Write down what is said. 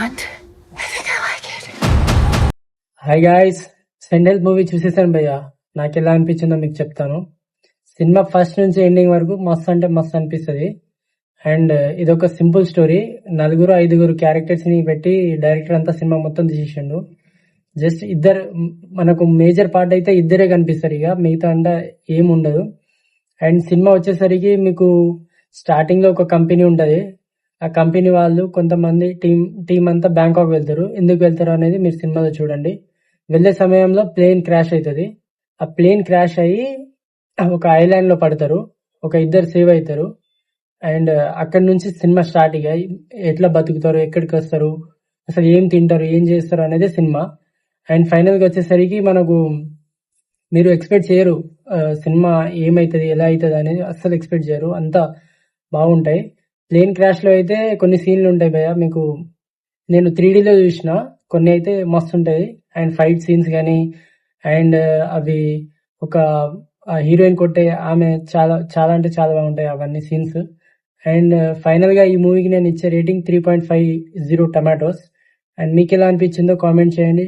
can't. I think I like it. Hi guys, సెండల్ movie చూసేసాను భయ్య. నాకు ఎలా అనిపించిందో మీకు చెప్తాను. సినిమా ఫస్ట్ నుంచి ఎండింగ్ వరకు మస్తు అంటే మస్తు అనిపిస్తుంది. అండ్ ఇదొక సింపుల్ స్టోరీ. 4-5 క్యారెక్టర్స్ ని పెట్టి డైరెక్టర్ అంతా సినిమా మొత్తం తీసేసిండు. జస్ట్ ఇద్దరు, మనకు మేజర్ పార్ట్ అయితే ఇద్దరే కనిపిస్తారు, ఇక మిగతా అంతా ఏముండదు. అండ్ సినిమా వచ్చేసరికి మీకు స్టార్టింగ్ లో ఒక కంపెనీ ఉంటది. ఆ కంపెనీ వాళ్ళు కొంతమంది టీం అంతా బ్యాంకాక్ వెళ్తారు. ఎందుకు వెళ్తారు అనేది మీరు సినిమాలో చూడండి. వెళ్లే సమయంలో ప్లేన్ క్రాష్ అవుతుంది. ఆ ప్లేన్ క్రాష్ అయ్యి ఒక ఐలాండ్ లో పడతారు. ఒక ఇద్దరు సేవ్ అవుతారు. అండ్ అక్కడ నుంచి సినిమా స్టార్ట్. ఇక ఎట్లా బతుకుతారు, ఎక్కడికి వస్తారు, అసలు ఏం తింటారు, ఏం చేస్తారు అనేది సినిమా. అండ్ ఫైనల్ గా వచ్చేసరికి మనకు మీరు ఎక్స్పెక్ట్ చేయరు సినిమా ఏమైతుంది, ఎలా అవుతుంది అనేది అస్సలు ఎక్స్పెక్ట్ చేయరు. అంతా బాగుంటాయి. ప్లేన్ క్రాష్ లో అయితే కొన్ని సీన్లు ఉంటాయి భయ్య, మీకు నేను 3Dలో చూసిన, కొన్ని అయితే మస్తు ఉంటాయి. అండ్ ఫైట్ సీన్స్ కానీ, అండ్ అవి ఒక హీరోయిన్ కొట్టే ఆమె చాలా చాలా అంటే చాలా బాగుంటాయి అవన్నీ సీన్స్. అండ్ ఫైనల్ గా ఈ మూవీకి నేను ఇచ్చే రేటింగ్ 3.50 టమాటోస్. అండ్ మీకు ఎలా అనిపించిందో కామెంట్ చేయండి.